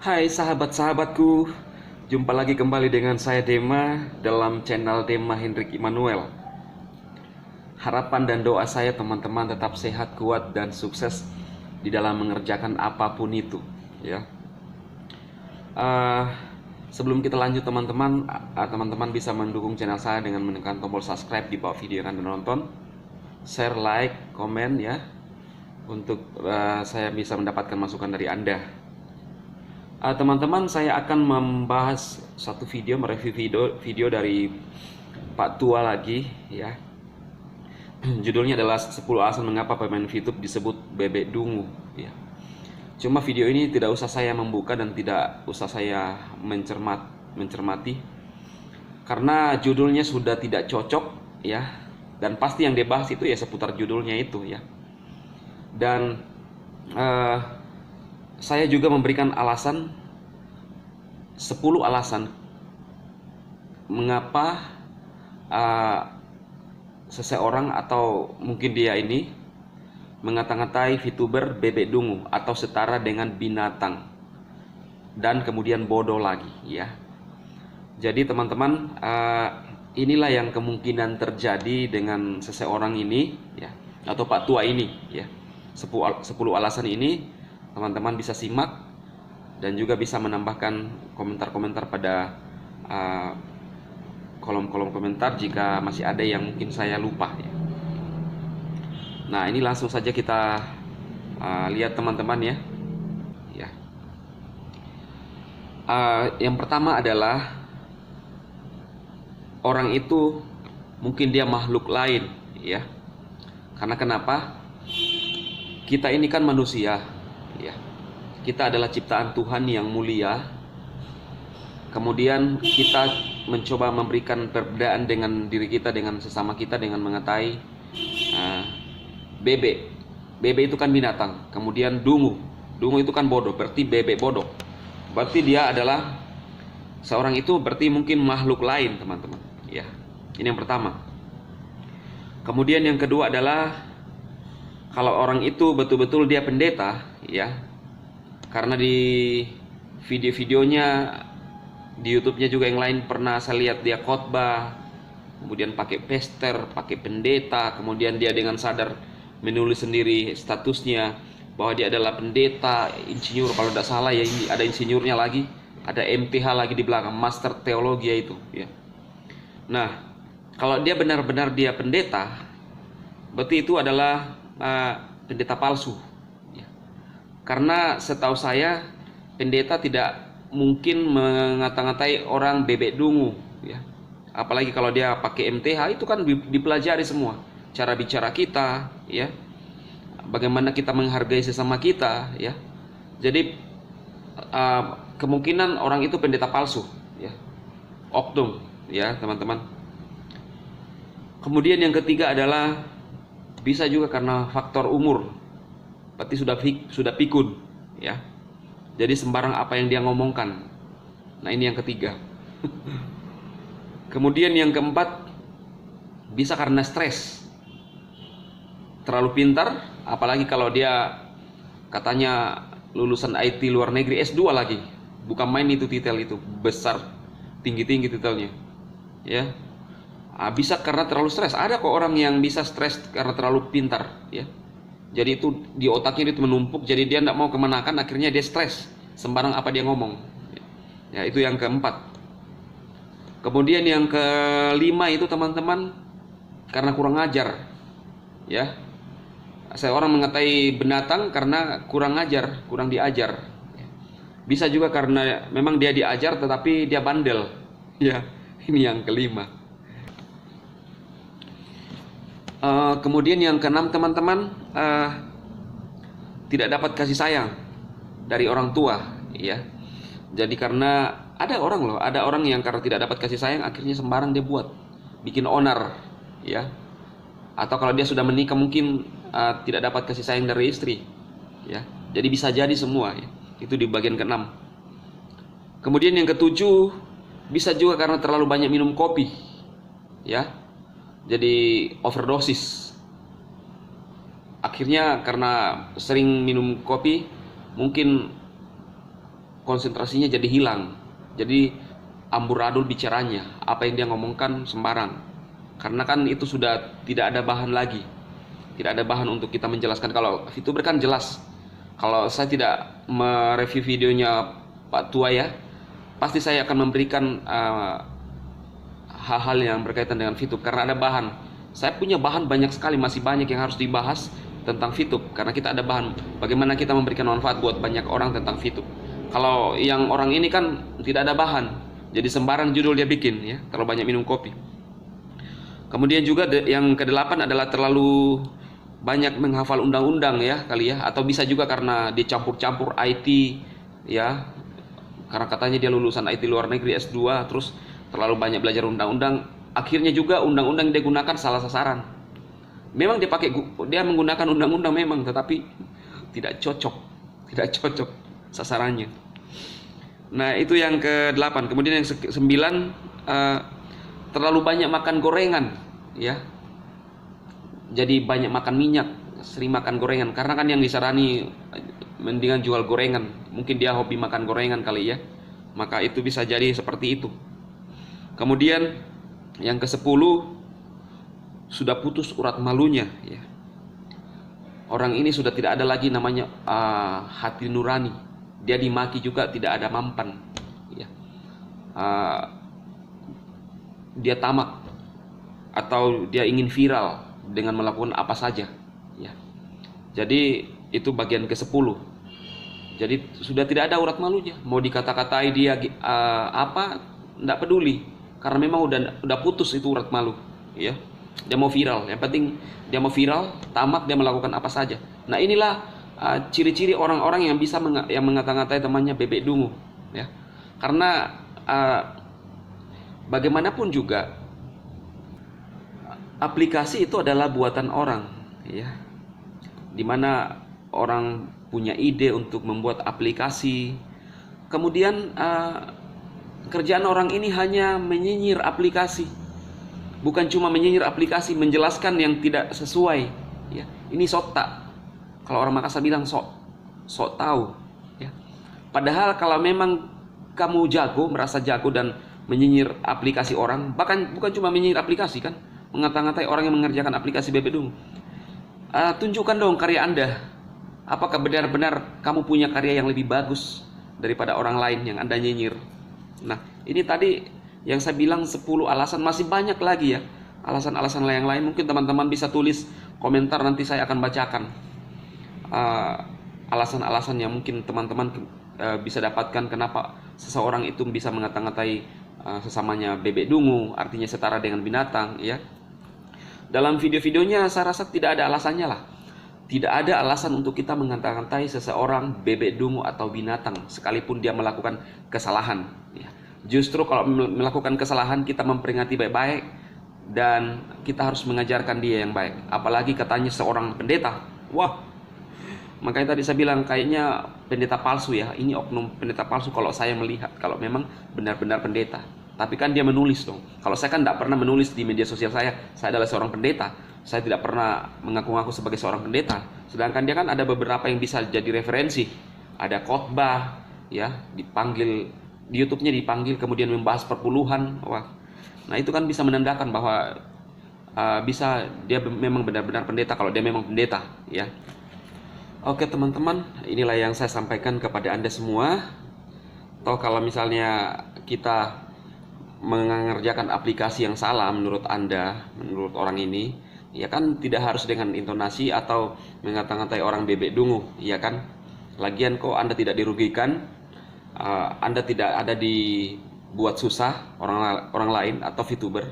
Hai sahabat-sahabatku, jumpa lagi kembali dengan saya Dema dalam channel Dema Hendrik Immanuel. Harapan dan doa saya teman-teman tetap sehat, kuat, dan sukses di dalam mengerjakan apapun itu. Ya. Eh, Sebelum kita lanjut teman-teman, teman-teman bisa mendukung channel saya dengan menekan tombol subscribe di bawah video yang Anda nonton, share, like, komen ya, untuk saya bisa mendapatkan masukan dari Anda. Teman-teman, saya akan membahas satu video, mereview video dari Pak Tua lagi ya. Judulnya adalah 10 alasan mengapa pemain VTube disebut bebek dungu ya. Cuma video ini tidak usah saya membuka dan tidak usah saya mencermati karena judulnya sudah tidak cocok ya, dan pasti yang dibahas itu ya seputar judulnya itu ya. Dan saya juga memberikan alasan 10 alasan mengapa seseorang atau mungkin dia ini mengata-ngatai VTuber bebek dungu atau setara dengan binatang, dan kemudian bodoh lagi ya. Jadi teman-teman, inilah yang kemungkinan terjadi dengan seseorang ini ya, atau Pak Tua ini ya. 10 alasan ini teman-teman bisa simak dan juga bisa menambahkan komentar-komentar pada kolom-kolom komentar jika masih ada yang mungkin saya lupa ya. Nah, ini langsung saja kita lihat teman-teman ya. Yang pertama adalah orang itu mungkin dia makhluk lain ya. Karena kenapa? Kita ini kan manusia ya. Kita adalah ciptaan Tuhan yang mulia. Kemudian kita mencoba memberikan perbedaan dengan diri kita, dengan sesama kita, dengan mengatai bebek. Bebek itu kan binatang. Kemudian dungu. Dungu itu kan bodoh, berarti bebek bodoh. Berarti dia adalah seorang itu berarti mungkin makhluk lain, teman-teman. Ya. Ini yang pertama. Kemudian yang kedua adalah kalau orang itu betul-betul dia pendeta, ya, karena di video-videonya di YouTube-nya juga yang lain pernah saya lihat dia khotbah, kemudian pakai pester, pakai pendeta, kemudian dia dengan sadar menulis sendiri statusnya bahwa dia adalah pendeta, insinyur kalau tidak salah ya, ini ada insinyurnya lagi, ada MTH lagi di belakang, Master Teologi itu, ya. Nah, kalau dia benar-benar dia pendeta, berarti itu adalah pendeta palsu ya. Karena setahu saya pendeta tidak mungkin mengata-ngatai orang bebek dungu ya. Apalagi kalau dia pakai MTH, itu kan dipelajari semua, cara bicara kita ya, bagaimana kita menghargai sesama kita ya. Jadi kemungkinan orang itu pendeta palsu ya, oknum ya teman-teman. Kemudian yang ketiga adalah bisa juga karena faktor umur, berarti sudah pikun ya. Jadi sembarang apa yang dia ngomongkan. Nah, ini yang ketiga. Kemudian yang keempat, bisa karena stres, terlalu pintar, apalagi kalau dia katanya lulusan IT luar negeri, S2 lagi, bukan main itu titel itu, besar, tinggi-tinggi titelnya ya. Bisa karena terlalu stres. Ada kok orang yang bisa stres karena terlalu pintar ya. Jadi itu di otaknya itu menumpuk, jadi dia tidak mau kemenakan, akhirnya dia stres, sembarang apa dia ngomong ya. Itu yang keempat. Kemudian yang kelima itu teman-teman, karena kurang ajar ya. Seorang mengatai binatang karena kurang ajar, kurang diajar. Bisa juga karena memang dia diajar tetapi dia bandel ya. Ini yang kelima. Kemudian yang keenam teman-teman, tidak dapat kasih sayang dari orang tua ya. Jadi karena ada orang yang karena tidak dapat kasih sayang akhirnya sembarang dia buat, bikin onar ya. Atau kalau dia sudah menikah mungkin tidak dapat kasih sayang dari istri ya. Jadi bisa jadi semua ya. Itu di bagian keenam. Kemudian yang ketujuh, bisa juga karena terlalu banyak minum kopi ya. Jadi overdosis. Akhirnya karena sering minum kopi, mungkin konsentrasinya jadi hilang. Jadi amburadul bicaranya, apa yang dia ngomongkan sembarang. Karena kan itu sudah tidak ada bahan lagi. Tidak ada bahan untuk kita menjelaskan. Kalau VTuber kan jelas. Kalau saya tidak mereview videonya Pak Tua ya, pasti saya akan memberikan hal-hal yang berkaitan dengan VTuber karena ada bahan. Saya punya bahan banyak sekali, masih banyak yang harus dibahas tentang VTuber karena kita ada bahan bagaimana kita memberikan manfaat buat banyak orang tentang VTuber. Kalau yang orang ini kan tidak ada bahan, jadi sembarang judul dia bikin ya, terlalu banyak minum kopi. Kemudian juga yang ke-8 adalah terlalu banyak menghafal undang-undang ya kali ya, atau bisa juga karena dicampur-campur IT ya, karena katanya dia lulusan IT luar negeri S2, terus terlalu banyak belajar undang-undang, akhirnya juga undang-undang yang dia gunakan salah sasaran. Memang dia menggunakan undang-undang memang, tetapi tidak cocok sasarannya. Nah itu yang ke-8. Kemudian yang ke-9, terlalu banyak makan gorengan ya. Jadi banyak makan minyak, sering makan gorengan. Karena kan yang disarani mendingan jual gorengan. Mungkin dia hobi makan gorengan kali ya. Maka itu bisa jadi seperti itu. Kemudian yang ke-10, sudah putus urat malunya ya. Orang ini sudah tidak ada lagi namanya hati nurani. Dia dimaki juga tidak ada mampan ya. Dia tamak atau dia ingin viral dengan melakukan apa saja ya. Jadi itu bagian ke-10. Jadi sudah tidak ada urat malunya. Mau dikata-katai dia apa, tidak peduli karena memang udah putus itu urat malu ya. Dia mau viral, yang penting dia mau viral, tamak, dia melakukan apa saja. Nah inilah ciri-ciri orang-orang yang bisa yang mengata-ngatai temannya bebek dungu ya. Karena bagaimanapun juga aplikasi itu adalah buatan orang ya, dimana orang punya ide untuk membuat aplikasi, kemudian kerjaan orang ini hanya menyinyir aplikasi, bukan cuma menyinyir aplikasi, menjelaskan yang tidak sesuai ya. Ini sotak. Kalau orang Makassar bilang sok tahu ya. Padahal kalau memang kamu merasa jago dan menyinyir aplikasi orang, bahkan bukan cuma menyinyir aplikasi kan, mengata-ngatai orang yang mengerjakan aplikasi bebek dungu, tunjukkan dong karya Anda. Apakah benar-benar kamu punya karya yang lebih bagus daripada orang lain yang Anda nyinyir? Nah, ini tadi yang saya bilang 10 alasan, masih banyak lagi ya alasan-alasan yang lain. Mungkin teman-teman bisa tulis komentar, nanti saya akan bacakan alasan-alasan yang mungkin teman-teman bisa dapatkan kenapa seseorang itu bisa mengata-ngatai sesamanya bebek dungu, artinya setara dengan binatang ya. Dalam video-videonya saya rasa tidak ada alasannya lah. Tidak ada alasan untuk kita mengata-ngatai seseorang bebek dungu atau binatang sekalipun dia melakukan kesalahan ya. Justru kalau melakukan kesalahan kita memperingati baik-baik dan kita harus mengajarkan dia yang baik. Apalagi katanya seorang pendeta. Wah, makanya tadi saya bilang kayaknya pendeta palsu ya. Ini oknum pendeta palsu kalau saya melihat, kalau memang benar-benar pendeta. Tapi kan dia menulis dong. Kalau saya kan tidak pernah menulis di media sosial saya adalah seorang pendeta. Saya tidak pernah mengaku-ngaku sebagai seorang pendeta. Sedangkan dia kan ada beberapa yang bisa jadi referensi. Ada khotbah ya, dipanggil di YouTube-nya, dipanggil kemudian membahas perpuluhan. Wah. Nah, itu kan bisa menandakan bahwa bisa dia memang benar-benar pendeta kalau dia memang pendeta ya. Oke teman-teman, inilah yang saya sampaikan kepada Anda semua. Atau kalau misalnya kita mengerjakan aplikasi yang salah menurut Anda, menurut orang ini, ya kan tidak harus dengan intonasi atau mengata-ngatai orang bebek dungu, ya kan? Lagian kok Anda tidak dirugikan, Anda tidak ada dibuat susah orang lain atau VTuber.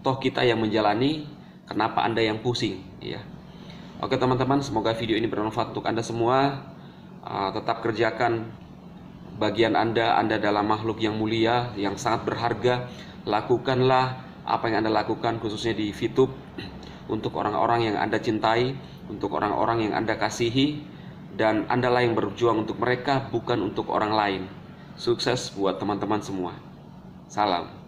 Toh kita yang menjalani, kenapa Anda yang pusing, ya? Oke teman-teman, semoga video ini bermanfaat untuk Anda semua. Tetap kerjakan bagian Anda dalam makhluk yang mulia, yang sangat berharga. Lakukanlah apa yang Anda lakukan, khususnya di VTube, untuk orang-orang yang Anda cintai, untuk orang-orang yang Anda kasihi, dan Anda lah yang berjuang untuk mereka, bukan untuk orang lain. Sukses buat teman-teman semua. Salam.